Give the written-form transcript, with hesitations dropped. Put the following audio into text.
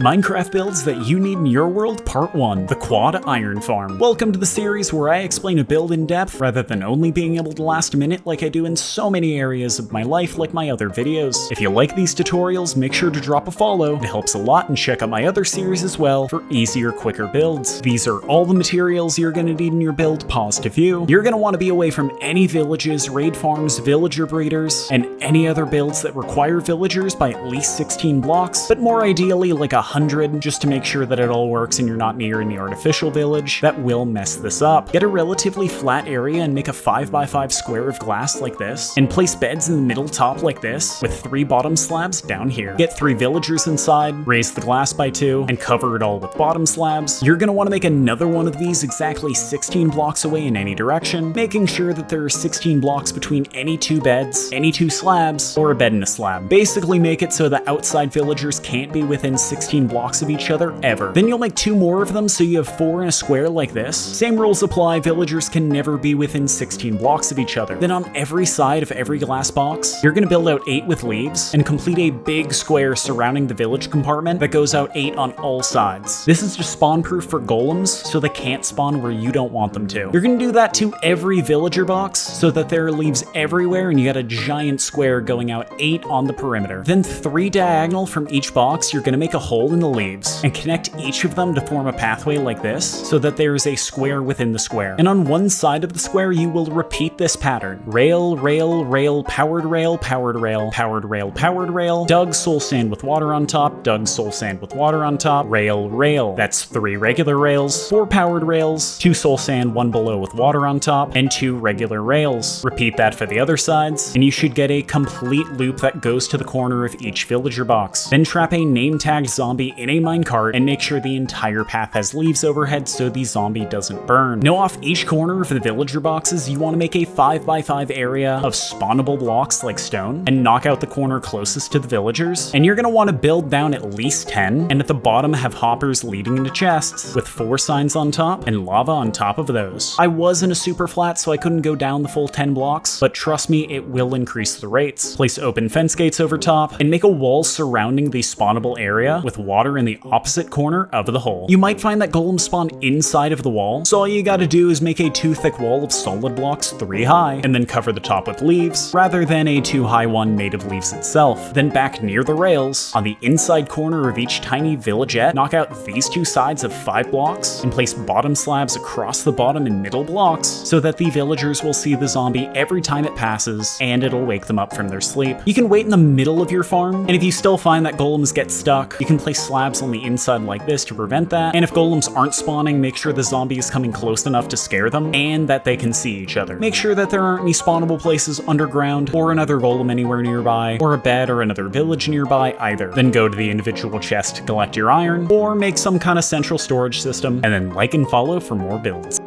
Minecraft builds that you need in your world, Part 1, the Quad Iron Farm. Welcome to the series where I explain a build in depth rather than only being able to last a minute like I do in so many areas of my life like my other videos. If you like these tutorials, make sure to drop a follow, it helps a lot, and check out my other series as well for easier, quicker builds. These are all the materials you're gonna need in your build, pause to view. You're gonna want to be away from any villages, raid farms, villager breeders, and any other builds that require villagers by at least 16 blocks, but more ideally like 100, just to make sure that it all works and you're not near any artificial village that will mess this up. Get a relatively flat area and make a 5x5 square of glass like this, and place beds in the middle top like this, with 3 bottom slabs down here. Get 3 villagers inside, raise the glass by 2, and cover it all with bottom slabs. You're gonna want to make another one of these exactly 16 blocks away in any direction, making sure that there are 16 blocks between any 2 beds, any 2 slabs, or a bed and a slab. Basically make it so the outside villagers can't be within 16 blocks of each other ever. Then you'll make 2 more of them so you have 4 in a square like this. Same rules apply, villagers can never be within 16 blocks of each other. Then on every side of every glass box, you're gonna build out 8 with leaves and complete a big square surrounding the village compartment that goes out 8 on all sides. This is just spawn proof for golems so they can't spawn where you don't want them to. You're gonna do that to every villager box so that there are leaves everywhere and you got a giant square going out 8 on the perimeter. Then 3 diagonal from each box, you're gonna make a hole in the leaves and connect each of them to form a pathway like this so that there is a square within the square. And on one side of the square you will repeat this pattern. Rail, rail, rail, powered rail, powered rail, powered rail, powered rail, dug soul sand with water on top, dug soul sand with water on top, rail, rail. That's 3 regular rails, 4 powered rails, 2 soul sand, 1 below with water on top, and 2 regular rails. Repeat that for the other sides, and you should get a complete loop that goes to the corner of each villager box. Then trap a name tagged zombie in a minecart and make sure the entire path has leaves overhead so the zombie doesn't burn. Now off each corner of the villager boxes, you want to make a 5x5 area of spawnable blocks like stone and knock out the corner closest to the villagers. And you're going to want to build down at least 10, and at the bottom have hoppers leading into chests with 4 signs on top and lava on top of those. I was in a super flat so I couldn't go down the full 10 blocks, but trust me, it will increase the rates. Place open fence gates over top and make a wall surrounding the spawnable area with water in the opposite corner of the hole. You might find that golems spawn inside of the wall, so all you gotta do is make a 2 thick wall of solid blocks 3 high, and then cover the top with leaves, rather than a 2 high one made of leaves itself. Then back near the rails, on the inside corner of each tiny villagette, knock out these 2 sides of 5 blocks, and place bottom slabs across the bottom and middle blocks, so that the villagers will see the zombie every time it passes, and it'll wake them up from their sleep. You can wait in the middle of your farm, and if you still find that golems get stuck, you can place slabs on the inside like this to prevent that, and if golems aren't spawning, make sure the zombie is coming close enough to scare them, and that they can see each other. Make sure that there aren't any spawnable places underground, or another golem anywhere nearby, or a bed or another village nearby either. Then go to the individual chest to collect your iron, or make some kind of central storage system, and then like and follow for more builds.